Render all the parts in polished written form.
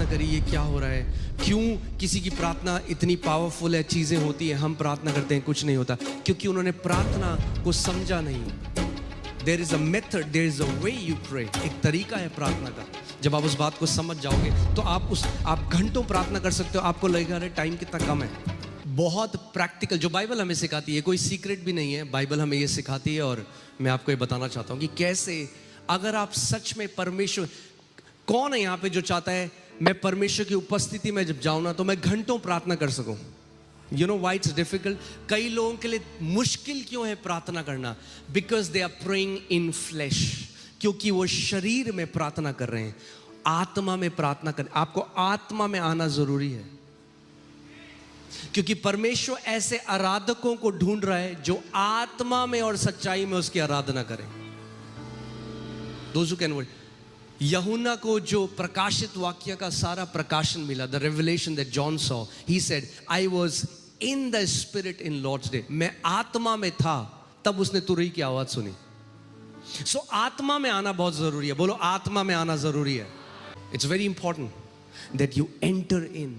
प्रार्थना करी, ये क्या हो रहा है, क्यों किसी की प्रार्थना इतनी पावरफुल है, चीज़ें होती हैं, हम प्रार्थना करते हैं कुछ नहीं होता, क्योंकि उन्होंने प्रार्थना को समझा नहीं। There is a method, there is a way you pray, एक तरीका है प्रार्थना का। जब आप उस बात को समझ जाओगे तो आप घंटों प्रार्थना कर सकते हो। आपको लगेगा अरे टाइम कितना कम है। बहुत प्रैक्टिकल जो बाइबल हमें सिखाती है, कोई सीक्रेट भी नहीं है, बाइबल हमें ये सिखाती है। और मैं आपको ये बताना चाहता हूँ कि कैसे, अगर आप सच में परमेश्वर, कौन है यहाँ पे जो चाहता है मैं परमेश्वर की उपस्थिति में जब जाऊँ ना तो मैं घंटों प्रार्थना कर सकूँ। You know why it's difficult? कई लोगों के लिए मुश्किल क्यों है प्रार्थना करना? Because they are praying in flesh, क्योंकि वो शरीर में प्रार्थना कर रहे हैं, आत्मा में प्रार्थना कर। आपको आत्मा में आना जरूरी है, क्योंकि परमेश्वर ऐसे आराधकों को ढूंढ रहा है जो आत्मा में और सच्चाई में उसकी आराधना करें। Those who can worship. यूहन्ना को जो प्रकाशित वाक्य का सारा प्रकाशन मिला, the revelation that John saw, he said, I was in the spirit in Lord's day. मैं आत्मा में था तब उसने तुरही की आवाज सुनी। सो आत्मा में आना बहुत जरूरी है। बोलो, आत्मा में आना जरूरी है। It's very important that you enter in.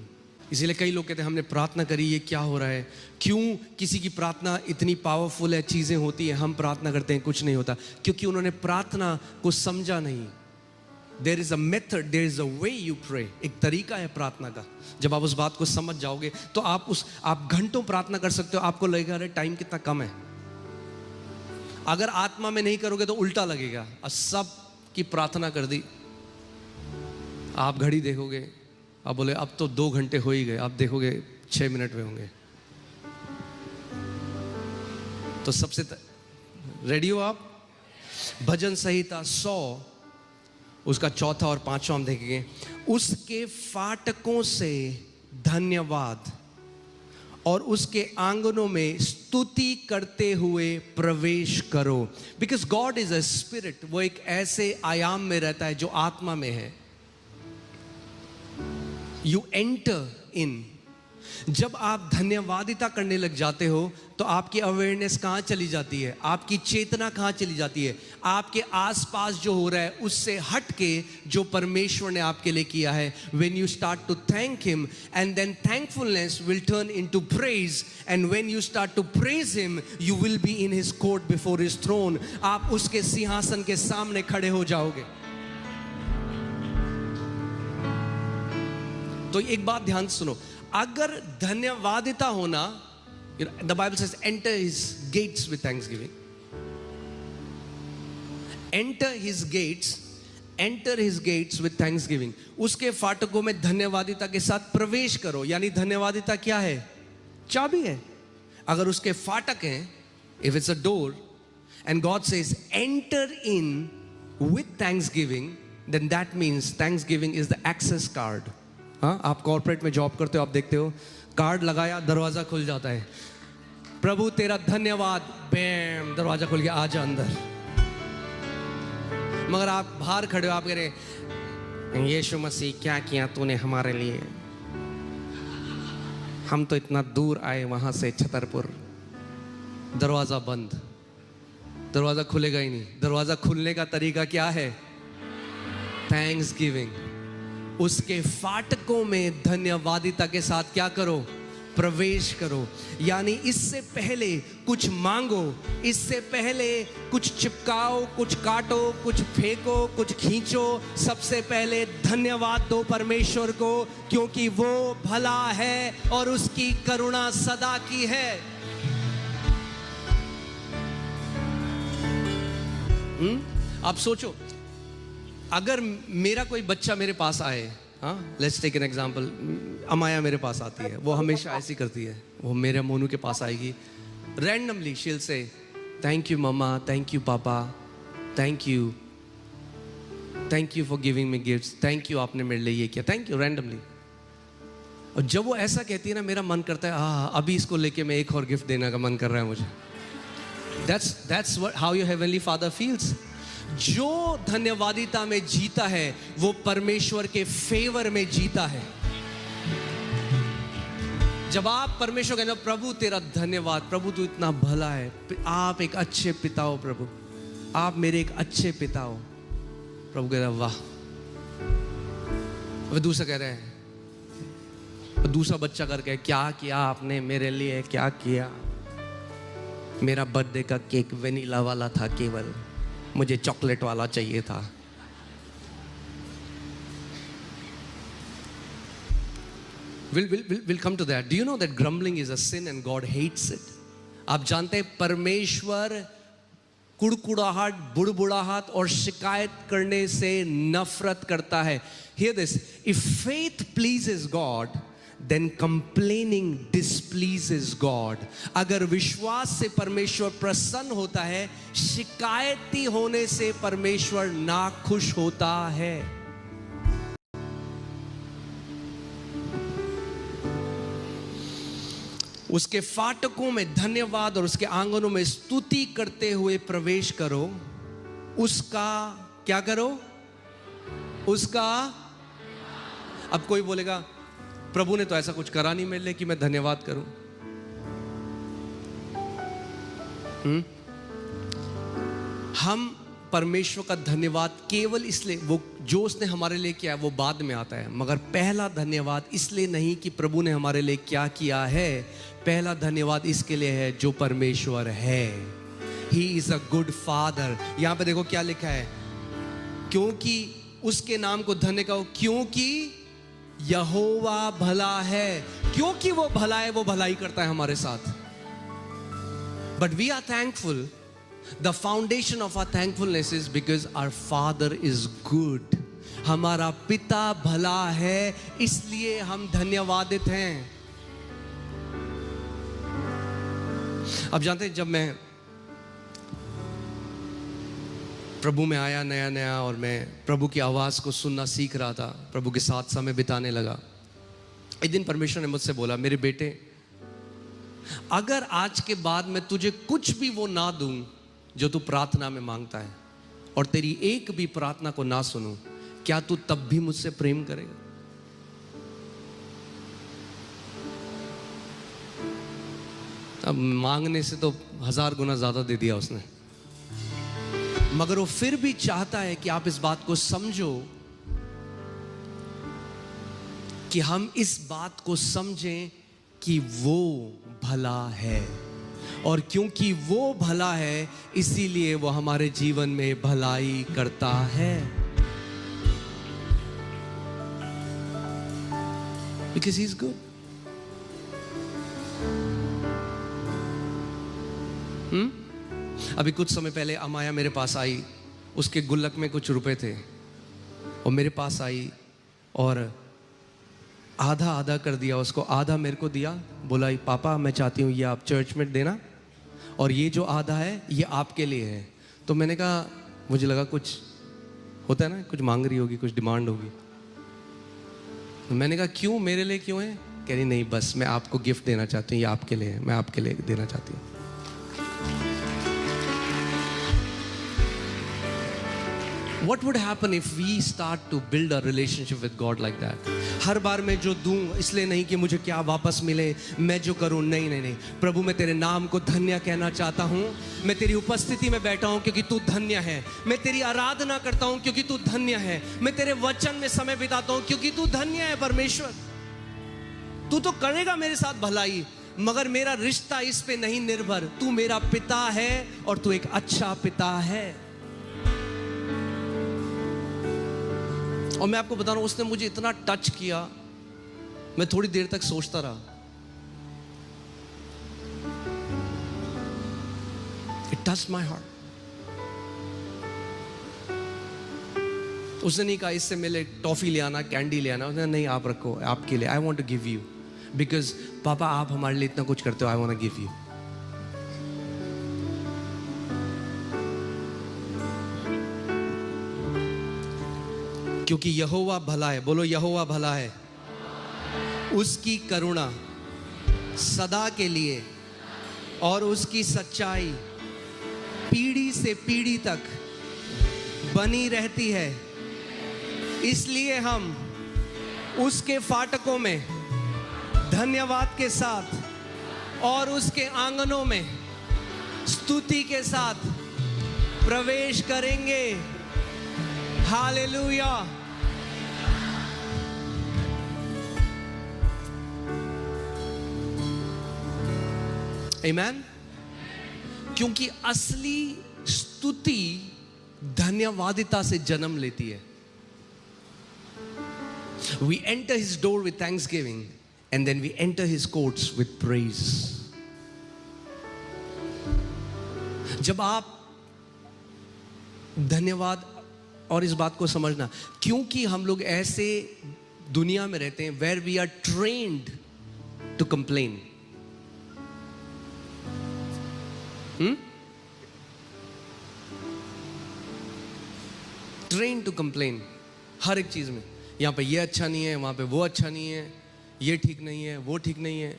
इसीलिए कई लोग कहते हैं हमने प्रार्थना करी, ये क्या हो रहा है, क्यों किसी की प्रार्थना इतनी पावरफुल है, चीज़ें होती हैं, हम प्रार्थना करते हैं कुछ नहीं होता, क्योंकि उन्होंने प्रार्थना को समझा नहीं। There is a method, there is a way you pray, एक तरीका है प्रार्थना का। जब आप उस बात को समझ जाओगे तो आप घंटों प्रार्थना कर सकते हो। आपको लगेगा अरे टाइम कितना कम है। अगर आत्मा में नहीं करोगे तो उल्टा लगेगा, सब की प्रार्थना कर दी। आप घड़ी देखोगे, आप बोले अब तो 2 घंटे हो ही गए, आप देखोगे 6 मिनट में होंगे। तो सबसे रेडी हो आप? भजन संहिता 100 उसका 4था और 5वां हम देखेंगे। उसके फाटकों से धन्यवाद और उसके आंगनों में स्तुति करते हुए प्रवेश करो। Because God is a spirit, वो एक ऐसे आयाम में रहता है जो आत्मा में है। You enter in. जब आप धन्यवादिता करने लग जाते हो तो आपकी अवेयरनेस कहाँ चली जाती है, आपकी चेतना कहाँ चली जाती है? आपके आसपास जो हो रहा है उससे हट के जो परमेश्वर ने आपके लिए किया है। when you start to thank him and then thankfulness will turn into praise, and when you start to praise him you will be in his court before his throne. आप उसके सिंहासन के सामने खड़े हो जाओगे। तो एक बात ध्यान सुनो, अगर धन्यवादिता होना, the Bible says enter his gates with thanksgiving. enter his gates with thanksgiving. उसके फाटकों में धन्यवादिता के साथ प्रवेश करो। यानी धन्यवादिता क्या है? चाबी है। अगर उसके फाटक हैं, if it's a door and God says enter in with thanksgiving, then that means thanksgiving is the access card. हाँ, आप कॉर्पोरेट में जॉब करते हो, आप देखते हो कार्ड लगाया, दरवाजा खुल जाता है, प्रभु तेरा धन्यवाद, बैम, दरवाजा खुल गया, आजा अंदर। मगर आप बाहर खड़े हो, आप कह रहे यीशु मसीह क्या किया तूने हमारे लिए, हम तो इतना दूर आए वहां से छतरपुर। दरवाजा बंद, दरवाजा खुलेगा ही नहीं। दरवाजा खुलने का तरीका क्या है? Thanks giving. उसके फाटकों में धन्यवादिता के साथ क्या करो? प्रवेश करो। यानी इससे पहले कुछ मांगो, इससे पहले कुछ चिपकाओ, कुछ काटो, कुछ फेंको, कुछ खींचो, सबसे पहले धन्यवाद दो परमेश्वर को, क्योंकि वो भला है और उसकी करुणा सदा की है। आप सोचो, अगर मेरा कोई बच्चा मेरे पास आए, हाँ, लेट्स टेक एन एग्जांपल, अमाया मेरे पास आती है, वो हमेशा ऐसी करती है, वो मेरे मोनू के पास आएगी, randomly she will say thank you mamma, thank you papa, thank you for giving me gifts, thank you आपने मेरे लिए ये किया, थैंक यू, रैंडमली। और जब वो ऐसा कहती है ना, मेरा मन करता है हाँ अभी इसको लेके मैं एक और गिफ्ट देने का मन कर रहा है मुझे। That's how your heavenly Father feels. जो धन्यवादिता में जीता है वो परमेश्वर के फेवर में जीता है। जब आप परमेश्वर कहते हो प्रभु तेरा धन्यवाद, प्रभु तू इतना भला है, आप एक अच्छे पिता हो प्रभु, आप मेरे एक अच्छे पिता हो, प्रभु कहता वाह वह दूसरा कह रहे हैं, दूसरा बच्चा करके, क्या किया आपने मेरे लिए, क्या किया? मेरा बर्थडे का केक वेनिला वाला था, केवल मुझे चॉकलेट वाला चाहिए था। We'll come to that. Do you know that grumbling is a sin and God hates it? आप जानते हैं परमेश्वर कुड़कुड़ाहट, बुड़बुड़ाहट और शिकायत करने से नफरत करता है। Hear this, if faith pleases God, then complaining displeases God. अगर विश्वास से परमेश्वर प्रसन्न होता है, शिकायती होने से परमेश्वर नाखुश होता है। उसके फाटकों में धन्यवाद और उसके आंगनों में स्तुति करते हुए प्रवेश करो। उसका क्या करो? उसका, अब कोई बोलेगा प्रभु ने तो ऐसा कुछ करा नहीं मेरे लिए कि मैं धन्यवाद करूं। हम परमेश्वर का धन्यवाद केवल इसलिए, वो जो उसने हमारे लिए किया है वो बाद में आता है, मगर पहला धन्यवाद इसलिए नहीं कि प्रभु ने हमारे लिए क्या किया है, पहला धन्यवाद इसके लिए है जो परमेश्वर है। He is a good father। यहां पे देखो क्या लिखा है, क्योंकि उसके नाम को धन्य कहो, क्योंकि यहोवा भला है। क्योंकि वो भला है, वो भलाई करता है हमारे साथ। But we are thankful. The foundation of our thankfulness is because our Father is good. हमारा पिता भला है, इसलिए हम धन्यवादित हैं। अब जानते हैं, जब मैं प्रभु में आया नया नया और मैं प्रभु की आवाज को सुनना सीख रहा था, प्रभु के साथ समय बिताने लगा, एक दिन परमेश्वर ने मुझसे बोला, मेरे बेटे, अगर आज के बाद मैं तुझे कुछ भी वो ना दूं जो तू प्रार्थना में मांगता है, और तेरी एक भी प्रार्थना को ना सुनूं, क्या तू तब भी मुझसे प्रेम करेगा? अब मांगने से तो 1000 गुना ज्यादा दे दिया उसने, मगर वो फिर भी चाहता है कि आप इस बात को समझो, कि हम इस बात को समझें कि वो भला है, और क्योंकि वो भला है इसीलिए वो हमारे जीवन में भलाई करता है। Because he's good. अभी कुछ समय पहले अमाया मेरे पास आई, उसके गुल्लक में कुछ रुपए थे, और मेरे पास आई और आधा आधा कर दिया उसको, आधा मेरे को दिया, बोला पापा मैं चाहती हूँ ये आप चर्च में देना, और ये जो आधा है ये आपके लिए है। तो मैंने कहा, मुझे लगा कुछ होता है ना, कुछ मांग रही होगी, कुछ डिमांड होगी। तो मैंने कहा क्यों, मेरे लिए क्यों है? कह रही नहीं, बस मैं आपको गिफ्ट देना चाहती हूँ, ये आपके लिए है, मैं आपके लिए देना चाहती हूँ। What would happen if we start to build a relationship with God like that? हर बार मैं जो दूं इसलिए नहीं कि मुझे क्या वापस मिले, मैं जो करूं, नहीं नहीं नहीं, प्रभु मैं तेरे नाम को धन्य कहना चाहता हूं, मैं तेरी उपस्थिति में बैठा हूं क्योंकि तू धन्य है, मैं तेरी आराधना करता हूं क्योंकि तू धन्य है, मैं तेरे वचन में समय बिताता हूं क्योंकि तू धन्य है। परमेश्वर तू तो करेगा मेरे साथ भलाई, मगर मेरा रिश्ता इस पे नहीं निर्भर, तू मेरा पिता है और तू एक अच्छा पिता है। और मैं आपको बता रहा हूं, उसने मुझे इतना टच किया, मैं थोड़ी देर तक सोचता रहा। It touched my heart. उसने नहीं कहा इससे मेरे टॉफी ले आना, कैंडी ले आना, उसने नहीं, आप रखो, आपके लिए, I want to give you, because पापा आप हमारे लिए इतना कुछ करते हो, I want to give you. क्योंकि यहोवा भला है, बोलो यहोवा भला है, उसकी करुणा सदा के लिए और उसकी सच्चाई पीढ़ी से पीढ़ी तक बनी रहती है। इसलिए हम उसके फाटकों में धन्यवाद के साथ और उसके आंगनों में स्तुति के साथ प्रवेश करेंगे। हालेलुया। आमेन। क्योंकि असली स्तुति धन्यवादिता से जन्म लेती है। We enter his door with thanksgiving and then we enter his courts with praise. जब आप धन्यवाद, और इस बात को समझना, क्योंकि हम लोग ऐसे दुनिया में रहते हैं where we are trained to complain. Trained to complain हर एक चीज में। यहाँ पे ये अच्छा नहीं है, वहां पे वो अच्छा नहीं है, ये ठीक नहीं है, वो ठीक नहीं है।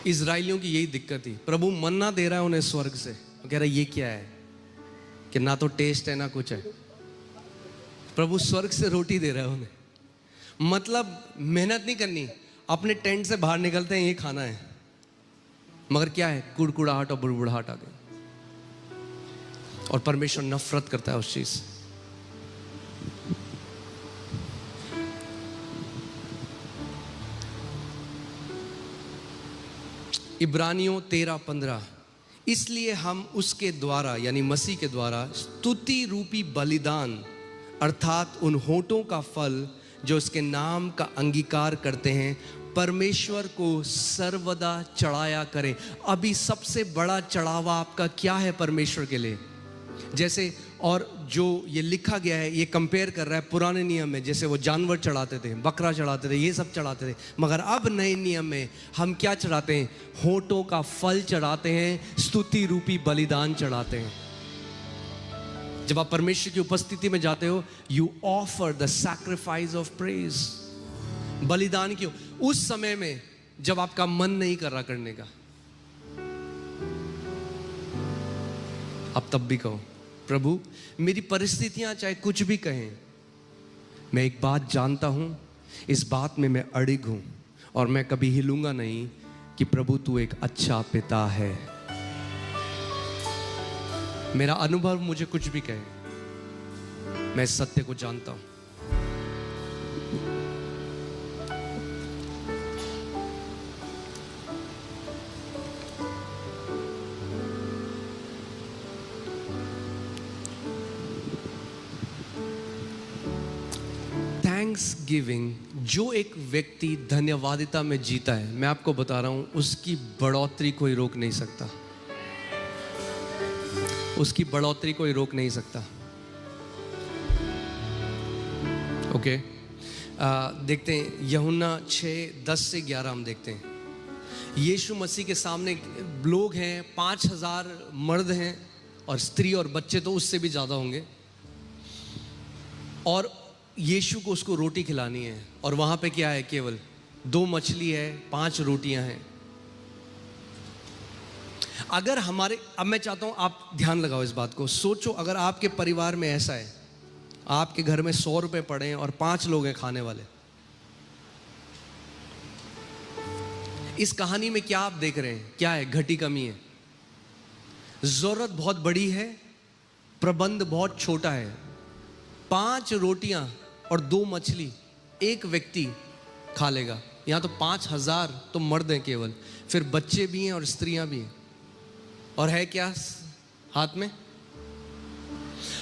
इजराइलियों की यही दिक्कत थी। प्रभु मन्ना दे रहा है उन्हें स्वर्ग से, वो कह रहा है ये क्या है कि ना तो टेस्ट है ना कुछ है। प्रभु स्वर्ग से रोटी दे रहा है उन्हें, मतलब मेहनत नहीं करनी, अपने टेंट से बाहर निकलते हैं ये खाना है, मगर क्या है, कुड़कुड़ाहट और बुड़बुड़ाहट आ गई। और परमेश्वर नफरत करता है उस चीज से। इब्रानियों 13:15, इसलिए हम उसके द्वारा यानी मसीह के द्वारा स्तुति रूपी बलिदान अर्थात उन होठों का फल जो उसके नाम का अंगीकार करते हैं परमेश्वर को सर्वदा चढ़ाया करें। अभी सबसे बड़ा चढ़ावा आपका क्या है परमेश्वर के लिए? जैसे और जो ये लिखा गया है ये कंपेयर कर रहा है पुराने नियम में, जैसे वो जानवर चढ़ाते थे, बकरा चढ़ाते थे, ये सब चढ़ाते थे, मगर अब नए नियम में हम क्या चढ़ाते हैं? होठों का फल चढ़ाते हैं, स्तुति रूपी बलिदान चढ़ाते हैं। जब आप परमेश्वर की उपस्थिति में जाते हो, you offer the sacrifice of praise. बलिदान क्यों? उस समय में जब आपका मन नहीं कर रहा करने का, आप तब भी कहो प्रभु मेरी परिस्थितियां चाहे कुछ भी कहें, मैं एक बात जानता हूं, इस बात में मैं अड़िग हूं और मैं कभी हिलूंगा नहीं कि प्रभु तू एक अच्छा पिता है। मेरा अनुभव मुझे कुछ भी कहे, मैं इस सत्य को जानता हूं। थैंक्सगिविंग, जो एक व्यक्ति धन्यवादिता में जीता है, मैं आपको बता रहा हूं, उसकी बढ़ोतरी कोई रोक नहीं सकता। उसकी बढ़ोतरी कोई रोक नहीं सकता। ओके, देखते हैं यूहन्ना 6:10-11 हम देखते हैं। यीशु मसीह के सामने लोग हैं, 5000 मर्द हैं और स्त्री और बच्चे तो उससे भी ज़्यादा होंगे, और यीशु को उसको रोटी खिलानी है, और वहाँ पे क्या है? केवल 2 मछली है, 5 रोटियां हैं। अगर हमारे, अब मैं चाहता हूं आप ध्यान लगाओ इस बात को, सोचो अगर आपके परिवार में ऐसा है, आपके घर में 100 रुपए पड़े हैं और 5 लोग हैं खाने वाले। इस कहानी में क्या आप देख रहे हैं? क्या है? घटी कमी है, जरूरत बहुत बड़ी है, प्रबंध बहुत छोटा है। 5 रोटियां और 2 मछली एक व्यक्ति खा लेगा। यहाँ तो 5000 तो मर्द हैं केवल, फिर बच्चे भी हैं और स्त्रियां भी हैं, और है क्या हाथ में?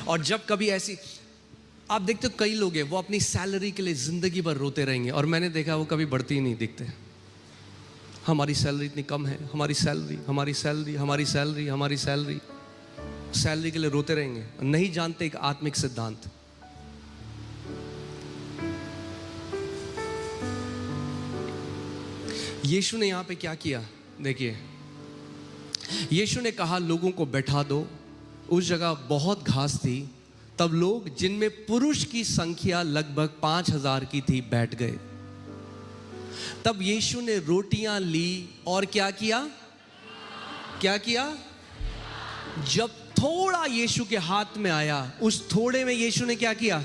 और जब कभी ऐसी आप देखते हो, कई लोग हैं वो अपनी सैलरी के लिए जिंदगी भर रोते रहेंगे, और मैंने देखा वो कभी बढ़ती ही नहीं दिखते। हमारी सैलरी इतनी कम है, हमारी सैलरी, हमारी सैलरी, हमारी सैलरी, हमारी सैलरी, सैलरी के लिए रोते रहेंगे, नहीं जानते एक आत्मिक सिद्धांत। यीशु ने यहां पे क्या किया? देखिए, यीशु ने कहा लोगों को बैठा दो। उस जगह बहुत घास थी, तब लोग जिनमें पुरुष की संख्या लगभग 5000 की थी बैठ गए। तब यीशु ने रोटियां ली और क्या किया? क्या किया? जब थोड़ा यीशु के हाथ में आया, उस थोड़े में यीशु ने क्या किया?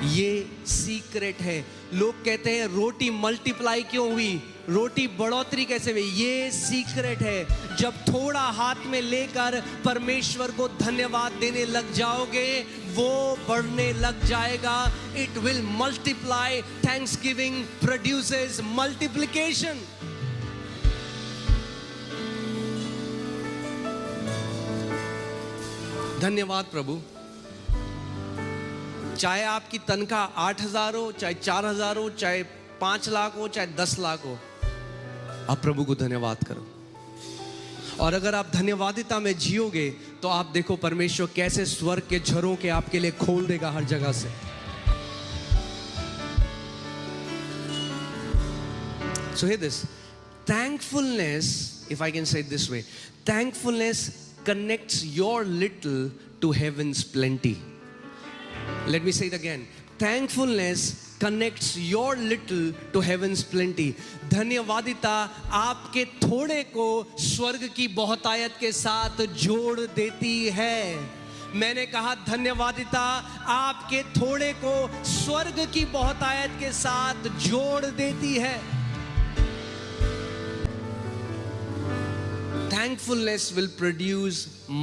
ये सीक्रेट है। लोग कहते हैं रोटी मल्टीप्लाई क्यों हुई, रोटी बढ़ोतरी कैसे हुई? ये सीक्रेट है। जब थोड़ा हाथ में लेकर परमेश्वर को धन्यवाद देने लग जाओगे, वो बढ़ने लग जाएगा. It will multiply. Thanksgiving produces multiplication. धन्यवाद प्रभु. चाहे आपकी तनख्वाह 8,000 हो, चाहे 4,000 हो, चाहे 5 लाख हो, चाहे 10 लाख हो, आप प्रभु को धन्यवाद करो. और अगर आप धन्यवादिता में जियोगे तो आप देखो परमेश्वर कैसे स्वर्ग के झरोखे आपके लिए खोल देगा हर जगह से. So hear this. Thankfulness, if I can say it this way, thankfulness connects your little to heaven's plenty. Let me say it again. Thankfulness connects your little to heaven's plenty. धन्यवादिता आपके थोड़े को स्वर्ग की बहुतायत के साथ जोड़ देती है. मैंने कहा धन्यवादिता आपके थोड़े को स्वर्ग की बहुतायत के साथ जोड़ देती है. Thankfulness will produce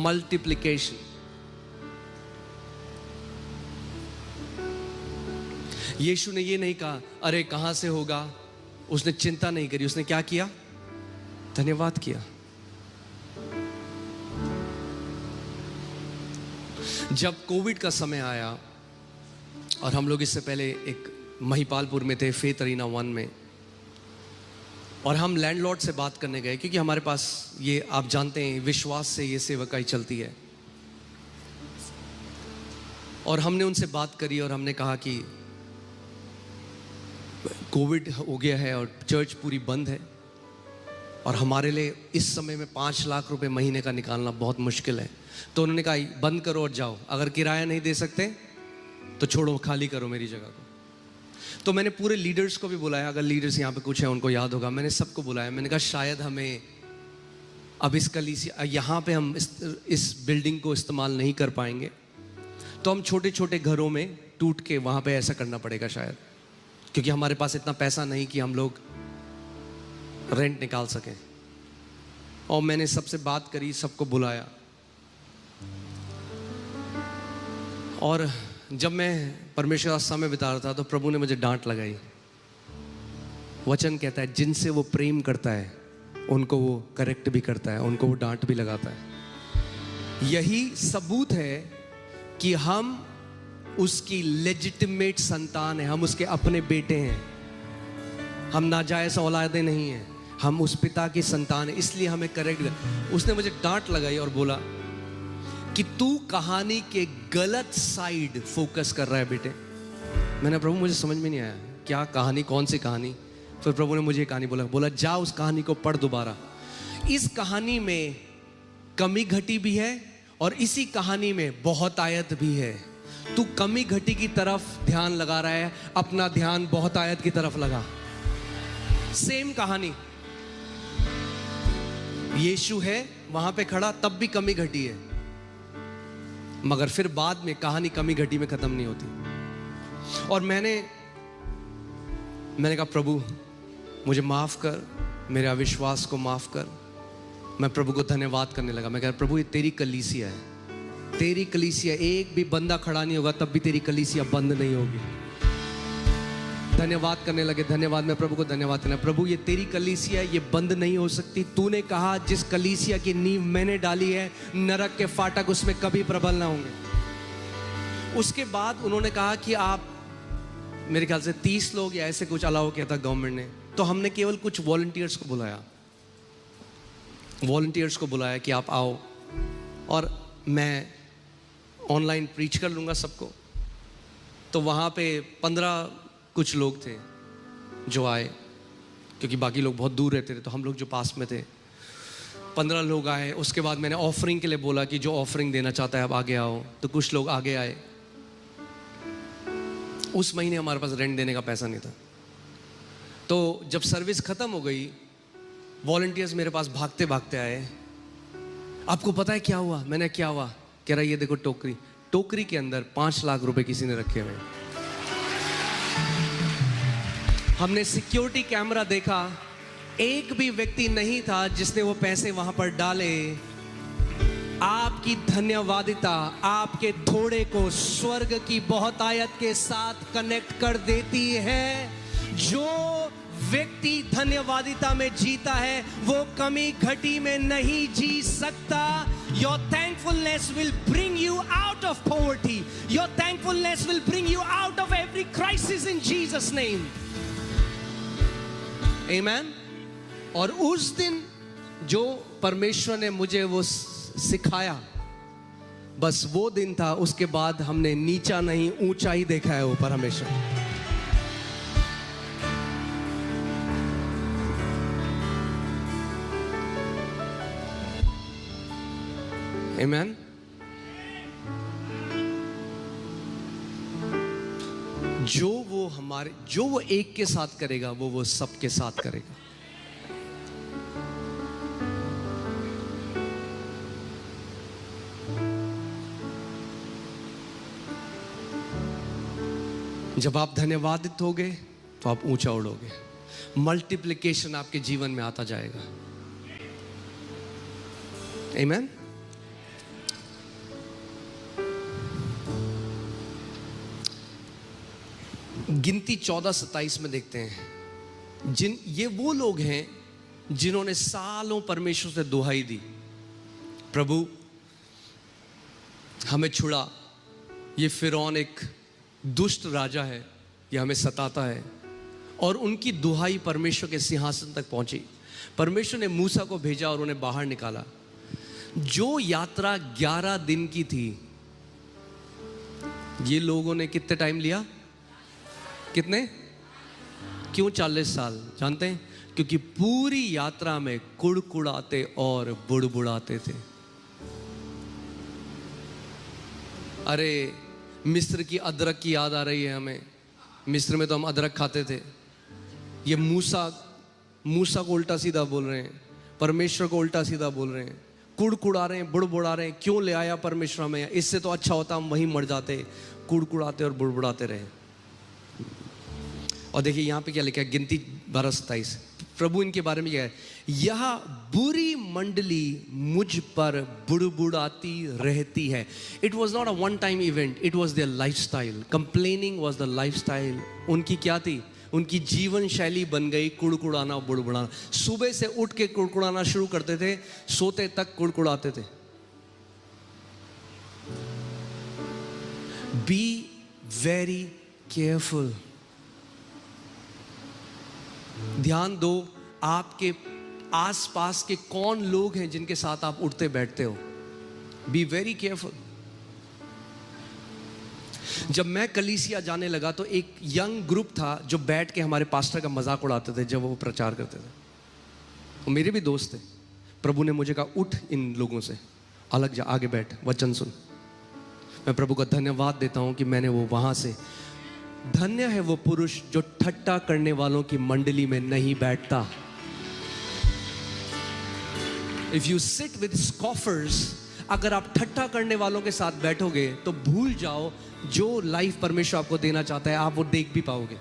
multiplication. यीशु ने ये नहीं कहा अरे कहां से होगा, उसने चिंता नहीं करी. उसने क्या किया? धन्यवाद किया. जब कोविड का समय आया और हम लोग इससे पहले एक महिपालपुर में थे, फेथ अरीना 1 में, और हम लैंडलॉर्ड से बात करने गए क्योंकि हमारे पास ये आप जानते हैं विश्वास से ये सेवकाई चलती है. और हमने उनसे बात करी और हमने कहा कि कोविड हो गया है और चर्च पूरी बंद है और हमारे लिए इस समय में 5 लाख रुपए महीने का निकालना बहुत मुश्किल है. तो उन्होंने कहा बंद करो और जाओ, अगर किराया नहीं दे सकते तो छोड़ो, खाली करो मेरी जगह को. तो मैंने पूरे लीडर्स को भी बुलाया, अगर लीडर्स यहाँ पे कुछ है उनको याद होगा, मैंने सबको बुलाया. मैंने कहा शायद हमें अब इस कलीसिया यहाँ पे हम इस बिल्डिंग को इस्तेमाल नहीं कर पाएंगे, तो हम छोटे छोटे घरों में टूट के वहाँ पे ऐसा करना पड़ेगा शायद, क्योंकि हमारे पास इतना पैसा नहीं कि हम लोग रेंट निकाल सकें. और मैंने सबसे बात करी, सबको बुलाया. और जब मैं परमेश्वर का समय बिता रहा था तो प्रभु ने मुझे डांट लगाई. वचन कहता है जिनसे वो प्रेम करता है उनको वो करेक्ट भी करता है, उनको वो डांट भी लगाता है. यही सबूत है कि हम उसकी लेजिटिमेट संतान है, हम उसके अपने बेटे हैं, हम नाजायज औलादे नहीं हैं, हम उस पिता की संतान है, इसलिए हमें करेक्ट. उसने मुझे डांट लगाई और बोला कि तू कहानी के गलत साइड फोकस कर रहा है बेटे. मैंने प्रभु मुझे समझ में नहीं आया क्या कहानी, कौन सी कहानी. फिर प्रभु ने मुझे कहानी बोला जा उस कहानी को पढ़ दोबारा. इस कहानी में कमी घटी भी है और इसी कहानी में बहुतायत भी है. तू कमी घटी की तरफ ध्यान लगा रहा है, अपना ध्यान बहुतायत की तरफ लगा. सेम कहानी, यीशु है वहां पे खड़ा, तब भी कमी घटी है, मगर फिर बाद में कहानी कमी घटी में खत्म नहीं होती. और मैंने कहा प्रभु मुझे माफ कर, मेरे अविश्वास को माफ कर. मैं प्रभु को धन्यवाद करने लगा. मैं कह प्रभु ये तेरी कलीसिया है, तेरी कलीसिया, एक भी बंदा खड़ा नहीं होगा तब भी तेरी कलीसिया बंद नहीं होगी. धन्यवाद करने लगे. धन्यवाद, मैं प्रभु को धन्यवाद करना. प्रभु ये तेरी कलीसिया है, ये बंद नहीं हो सकती. तूने कहा जिस कलीसिया की नींव मैंने डाली है नरक के फाटक उसमें कभी प्रबल ना होंगे. उसके बाद उन्होंने कहा कि आप मेरे ख्याल से 30 लोग या ऐसे कुछ अलाउ किया था गवर्नमेंट ने. तो हमने केवल कुछ वॉलंटियर्स को बुलाया कि आप आओ और मैं ऑनलाइन प्रीच कर लूँगा सबको. तो वहाँ पे 15 कुछ लोग थे जो आए, क्योंकि बाकी लोग बहुत दूर रहते थे, तो हम लोग जो पास में थे 15 लोग आए. उसके बाद मैंने ऑफरिंग के लिए बोला कि जो ऑफरिंग देना चाहता है आप आगे आओ. तो कुछ लोग आगे आए. उस महीने हमारे पास रेंट देने का पैसा नहीं था. तो जब सर्विस ख़त्म हो गई, वॉलंटियर्स मेरे पास भागते भागते आए. आपको पता है क्या हुआ? मैंने क्या हुआ? कह रहा ये देखो टोकरी के अंदर 5 लाख रुपए किसी ने रखे हुए. हमने सिक्योरिटी कैमरा देखा एक भी व्यक्ति नहीं था जिसने वो पैसे वहां पर डाले। आपकी धन्यवादिता आपके थोड़े को स्वर्ग की बहुतायत के साथ कनेक्ट कर देती है। जो व्यक्ति धन्यवादिता में जीता है वो कमी घटी में नहीं जी सकता। Your thankfulness will bring you out of poverty. Your thankfulness will bring you out of every crisis in Jesus' name. Amen. और उस दिन जो परमेश्वर ने मुझे वो सिखाया, बस वो दिन था। उसके बाद हमने नीचा नहीं ऊंचा ही देखा है ऊपर हमेशा। Amen. जो वो एक के साथ करेगा वो सबके साथ करेगा। जब आप धन्यवादित होगे तो आप ऊंचा उड़ोगे। मल्टीप्लिकेशन आपके जीवन में आता जाएगा। आमीन। गिनती 14:27 में देखते हैं, ये वो लोग हैं जिन्होंने सालों परमेश्वर से दुहाई दी, प्रभु हमें छुड़ा, ये फिरौन एक दुष्ट राजा है, ये हमें सताता है। और उनकी दुहाई परमेश्वर के सिंहासन तक पहुंची। परमेश्वर ने मूसा को भेजा और उन्हें बाहर निकाला। जो यात्रा 11 दिन की थी, ये लोगों ने कितने टाइम लिया? कितने? क्यों 40 साल? जानते हैं? क्योंकि पूरी यात्रा में कुड़कुड़ाते और बुड़बुड़ाते थे। अरे मिस्र की अदरक की याद आ रही है हमें। मिस्र में तो हम अदरक खाते थे। ये मूसा को उल्टा सीधा बोल रहे हैं, परमेश्वर को उल्टा सीधा बोल रहे हैं, कुड़कुड़ा रहे हैं, बुड़बुड़ा रहे हैं। क्यों ले आया परमेश्वर में? इससे तो अच्छा होता हम वहीं मर जाते। कुड़कुड़ाते और बुड़बुड़ाते रहे। और देखिए यहाँ पे क्या लिखा है, गिनती 12:27। प्रभु इनके बारे में क्या है? यह बुरी मंडली मुझ पर बुड़बुड़ाती रहती है। It was not a one time event, it was their life style. Complaining was the life style. उनकी क्या थी? उनकी जीवन शैली बन गई कुड़कुड़ाना, बुड़बुड़ाना। सुबह से उठ के कुड़कुड़ाना शुरू करते थे, सोते तक कुड़कुड़ाते थे। Be very careful. ध्यान दो, आपके आसपास के कौन लोग हैं जिनके साथ आप उठते बैठते हो। Be very careful. जब मैं कलीसिया जाने लगा तो एक यंग ग्रुप था जो बैठ के हमारे पास्टर का मजाक उड़ाते थे जब वो प्रचार करते थे। वो मेरे भी दोस्त थे। प्रभु ने मुझे कहा, उठ इन लोगों से अलग जा, आगे बैठ, वचन सुन। मैं प्रभु का धन्यवाद देता हूं कि मैंने वो वहां से, धन्य है वो पुरुष जो ठट्टा करने वालों की मंडली में नहीं बैठता। इफ यू सिट विद स्कॉफर्स, अगर आप ठट्टा करने वालों के साथ बैठोगे तो भूल जाओ जो लाइफ परमेश्वर आपको देना चाहता है, आप वो देख भी पाओगे।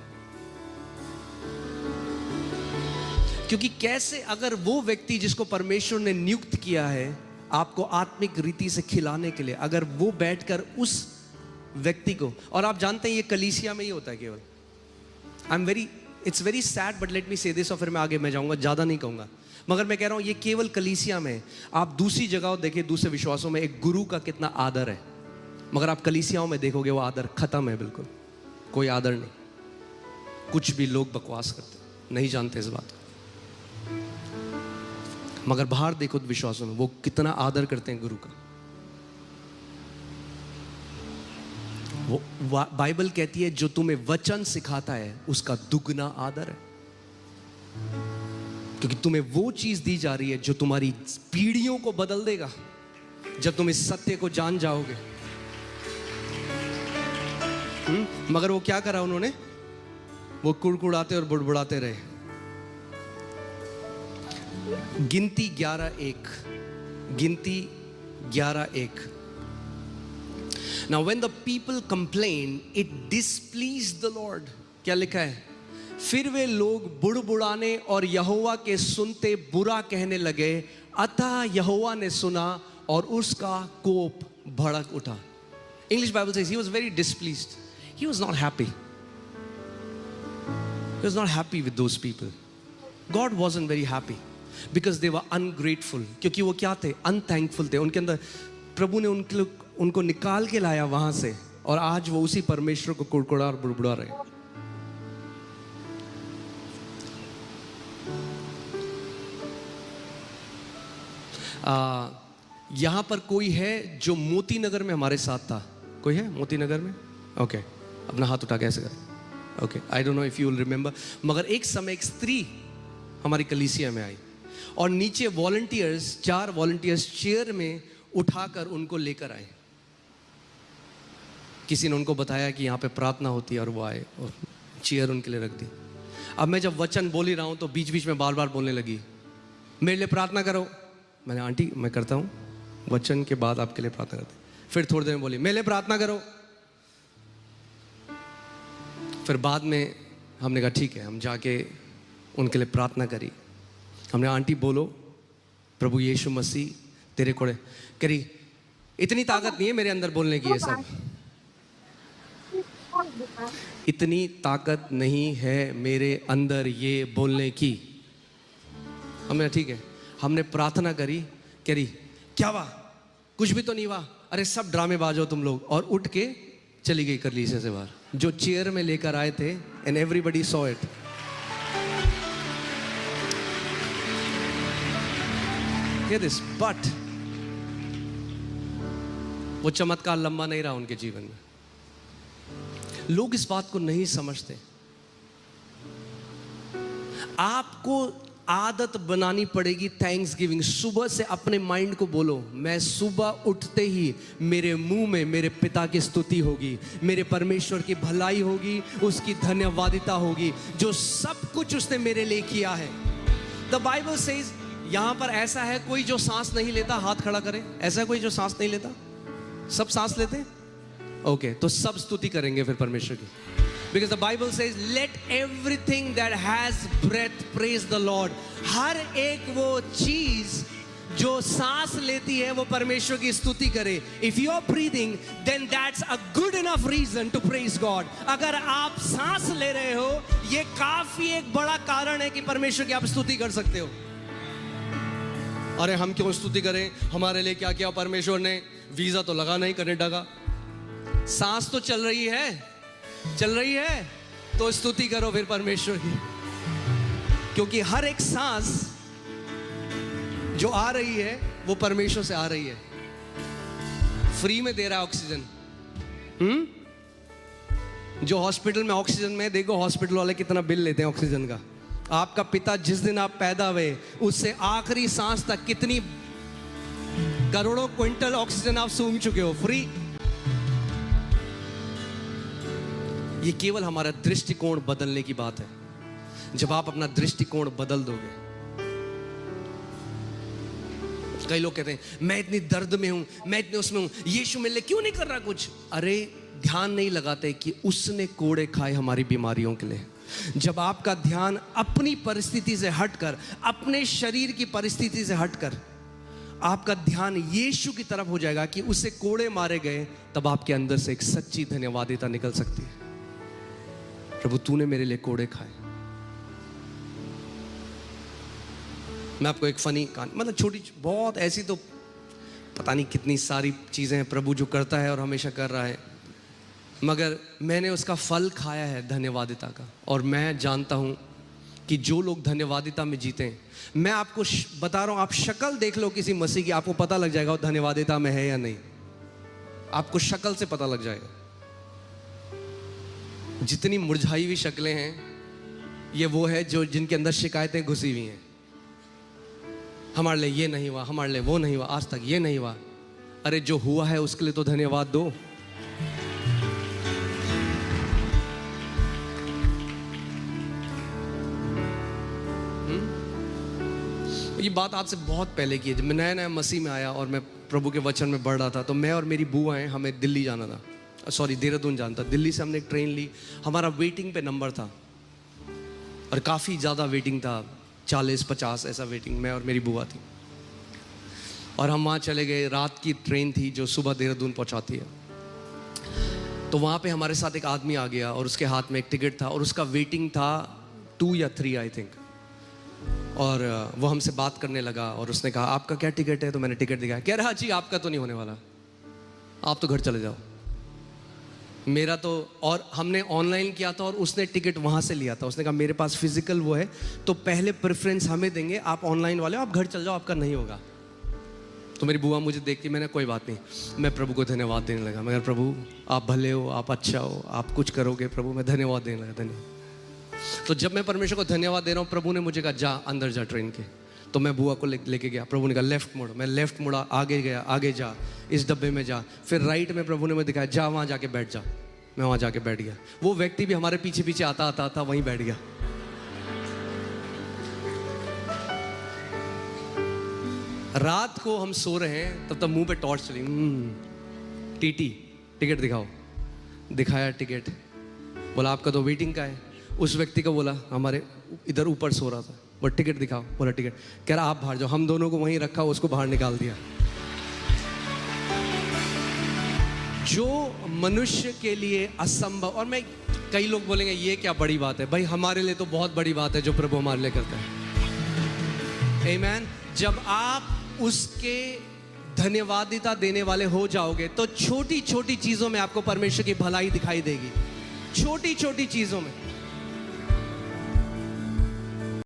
क्योंकि कैसे, अगर वो व्यक्ति जिसको परमेश्वर ने नियुक्त किया है आपको आत्मिक रीति से खिलाने के लिए, अगर वो बैठकर उस व्यक्ति को, और आप जानते हैं ये कलीसिया में ही होता है केवल। It's very sad but let me से दिस, और फिर मैं आगे जाऊंगा, ज्यादा नहीं कहूंगा, मगर मैं कह रहा हूं ये केवल कलीसिया में। आप दूसरी जगह देखिए, दूसरे विश्वासों में एक गुरु का कितना आदर है, मगर आप कलीसियाओं में देखोगे वो आदर खत्म है, बिल्कुल कोई आदर नहीं। कुछ भी लोग बकवास करते, नहीं जानते इस बात को। मगर बाहर देखो विश्वासों में वो कितना आदर करते हैं गुरु का। वो बाइबल कहती है जो तुम्हें वचन सिखाता है उसका दुगना आदर है, क्योंकि तुम्हें वो चीज दी जा रही है जो तुम्हारी पीढ़ियों को बदल देगा जब तुम इस सत्य को जान जाओगे। मगर वो क्या करा उन्होंने? वो कुड़कुड़ाते और बुड़बुड़ाते रहे। गिनती 11:1, गिनती 11:1। Now when the people complained, it displeased the Lord. क्या लिखा है? फिर वे लोग बुड़बुड़ाने और यहोवा के सुनते बुरा कहने लगे, अतः यहोवा ने सुना और उसका कोप भड़क उठा। English Bible says he was very displeased. He was not happy. He was not happy with those people. God wasn't very happy because they were ungrateful. क्योंकि वो क्या थे? Unthankful थे। उनके अंदर प्रभु ने उनको निकाल के लाया वहां से, और आज वो उसी परमेश्वर को कुड़कुड़ा और बुड़बुड़ा रहे। यहां पर कोई है जो मोती नगर में हमारे साथ था? कोई है मोती नगर में? ओके, अपना हाथ उठा के ऐसे कर। Okay, I don't know if you will remember, मगर एक समय एक स्त्री हमारी कलीसिया में आई और नीचे वॉलंटियर्स, 4 वॉलंटियर्स चेयर में उठाकर उनको लेकर आए। किसी ने उनको बताया कि यहाँ पे प्रार्थना होती है, और वो आए और चेयर उनके लिए रख दी। अब मैं जब वचन बोल ही रहा हूँ तो बीच बीच में बार बार बोलने लगी, मेरे लिए प्रार्थना करो। मैंने, आंटी मैं करता हूँ, वचन के बाद आपके लिए प्रार्थना करते। फिर थोड़ी देर में बोली, मेरे लिए प्रार्थना करो। फिर बाद में हमने कहा ठीक है, हम जाके उनके लिए प्रार्थना करी। हमने, आंटी बोलो, प्रभु यीशु मसीह तेरे कोड़े करी। इतनी ताकत नहीं है मेरे अंदर बोलने की, ये सब इतनी ताकत नहीं है मेरे अंदर ये बोलने की। हमने ठीक है, हमने प्रार्थना करी। करी, क्या हुआ? कुछ भी तो नहीं हुआ। अरे सब ड्रामेबाज हो तुम लोग। और उठ के चली गई कलीसिया से बाहर, जो चेयर में लेकर आए थे, and everybody saw it. This but वो चमत्कार लंबा नहीं रहा उनके जीवन में। लोग इस बात को नहीं समझते। आपको आदत बनानी पड़ेगी थैंक्स गिविंग। सुबह से अपने माइंड को बोलो, मैं सुबह उठते ही मेरे मुंह में मेरे पिता की स्तुति होगी, मेरे परमेश्वर की भलाई होगी, उसकी धन्यवादिता होगी, जो सब कुछ उसने मेरे लिए किया है। द बाइबल सेज, यहां पर ऐसा है कोई जो सांस नहीं लेता? हाथ खड़ा करे। ऐसा कोई जो सांस नहीं लेता? सब सांस लेते हैं? ओके, तो सब स्तुति करेंगे फिर परमेश्वर की। Because the Bible says, let everything that has breath praise the Lord. हर एक वो चीज जो सांस लेती है वो परमेश्वर की स्तुति करे। If you are breathing, then that's a good enough reason to praise God. अगर आप सांस ले रहे हो, ये काफी एक बड़ा कारण है कि परमेश्वर की आप स्तुति कर सकते हो। अरे हम क्यों स्तुति करें? हमारे लिए क्या किया परमेश्वर ने? वीजा तो लगा नहीं कनाडा का, सांस तो चल रही है, तो स्तुति करो फिर परमेश्वर की। क्योंकि हर एक सांस जो आ रही है वो परमेश्वर से आ रही है। फ्री में दे रहा है ऑक्सीजन। जो हॉस्पिटल में ऑक्सीजन में, देखो हॉस्पिटल वाले कितना बिल लेते हैं ऑक्सीजन का। आपका पिता जिस दिन आप पैदा हुए उससे आखिरी सांस तक कितनी करोड़ों क्विंटल ऑक्सीजन आप सूंघ चुके हो, फ्री। ये केवल हमारा दृष्टिकोण बदलने की बात है। जब आप अपना दृष्टिकोण बदल दोगे। कई लोग कहते हैं मैं इतनी दर्द में हूं, मैं इतने उसमें हूं, यीशु मेरे लिए क्यों नहीं कर रहा कुछ? अरे ध्यान नहीं लगाते कि उसने कोड़े खाए हमारी बीमारियों के लिए। जब आपका ध्यान अपनी परिस्थिति से हटकर, अपने शरीर की परिस्थिति से हटकर आपका ध्यान यीशु की तरफ हो जाएगा कि उसे कोड़े मारे गए, तब आपके अंदर से एक सच्ची धन्यवादिता निकल सकती है। प्रभु तूने मेरे लिए कोड़े खाए। मैं आपको एक फनी कहानी, मतलब छोटी बहुत, ऐसी तो पता नहीं कितनी सारी चीजें हैं प्रभु जो करता है और हमेशा कर रहा है, मगर मैंने उसका फल खाया है धन्यवादिता का। और मैं जानता हूं कि जो लोग धन्यवादिता में जीते हैं, मैं आपको बता रहा हूं, आप शक्ल देख लो किसी मसीह की, आपको पता लग जाएगा वो धन्यवादिता में है या नहीं। आपको शक्ल से पता लग जाएगा। जितनी मुरझाई हुई शक्लें हैं, ये वो है जो जिनके अंदर शिकायतें घुसी हुई हैं। हमारे लिए ये नहीं हुआ, हमारे लिए वो नहीं हुआ, आज तक ये नहीं हुआ। अरे जो हुआ है उसके लिए तो धन्यवाद दो। ये बात आज से बहुत पहले की है। जब मैं नया नया मसीह में आया और मैं प्रभु के वचन में बढ़ रहा था, तो मैं और मेरी बुआएं, हमें दिल्ली जाना था, सॉरी देहरादून जाना था। दिल्ली से हमने एक ट्रेन ली, हमारा वेटिंग पे नंबर था। और काफ़ी ज़्यादा वेटिंग था, 40-50 ऐसा वेटिंग, मैं और मेरी बुआ थी। और हम वहाँ चले गए, रात की ट्रेन थी जो सुबह देहरादून पहुँचाती है। तो वहाँ पे हमारे साथ एक आदमी आ गया और उसके हाथ में एक टिकट था और उसका वेटिंग था 2 या 3 आई थिंक। और वो हमसे बात करने लगा और उसने कहा आपका क्या टिकट है? तो मैंने टिकट दिखाया। कह रहा जी आपका तो नहीं होने वाला, आप तो घर चले जाओ। मेरा तो, और हमने ऑनलाइन किया था और उसने टिकट वहाँ से लिया था। उसने कहा मेरे पास फिजिकल वो है तो पहले प्रेफरेंस हमें देंगे, आप ऑनलाइन वाले हो, आप घर चल जाओ, आपका नहीं होगा। तो मेरी बुआ मुझे देखती, मैंने कहा कोई बात नहीं। मैं प्रभु को धन्यवाद देने लगा। मैं प्रभु आप भले हो, आप अच्छा हो, आप कुछ करोगे प्रभु, मैं धन्यवाद देने लगा। धन्यवाद। तो जब मैं परमेश्वर को धन्यवाद दे रहा हूँ, प्रभु ने मुझे कहा जा अंदर जा ट्रेन के। तो मैं बुआ को लेके गया। प्रभु ने कहा लेफ्ट मुड़, मैं लेफ्ट मुड़ा, आगे गया, आगे जा, इस डब्बे में जा। फिर राइट में प्रभु ने मुझे दिखाया जा वहाँ जाके बैठ जा। मैं वहाँ जाके बैठ गया। वो व्यक्ति भी हमारे पीछे पीछे आता आता आता वहीं बैठ गया। रात को हम सो रहे हैं, तब तक मुंह पे टॉर्च चली। टीटी टिकट दिखाओ। दिखाया टिकट, बोला आपका तो वेटिंग का है। उस व्यक्ति को बोला हमारे इधर ऊपर सो रहा था, वो टिकट दिखाओ। बोला टिकट। कह रहा आप बाहर जाओ। हम दोनों को वहीं रखा, उसको बाहर निकाल दिया। जो मनुष्य के लिए असंभव, और मैं, कई लोग बोलेंगे ये क्या बड़ी बात है। भाई हमारे लिए तो बहुत बड़ी बात है जो प्रभु हमारे लिए करता है। आमीन। जब आप उसके धन्यवादिता देने वाले हो जाओगे तो छोटी छोटी चीजों में आपको परमेश्वर की भलाई दिखाई देगी। छोटी छोटी चीजों में।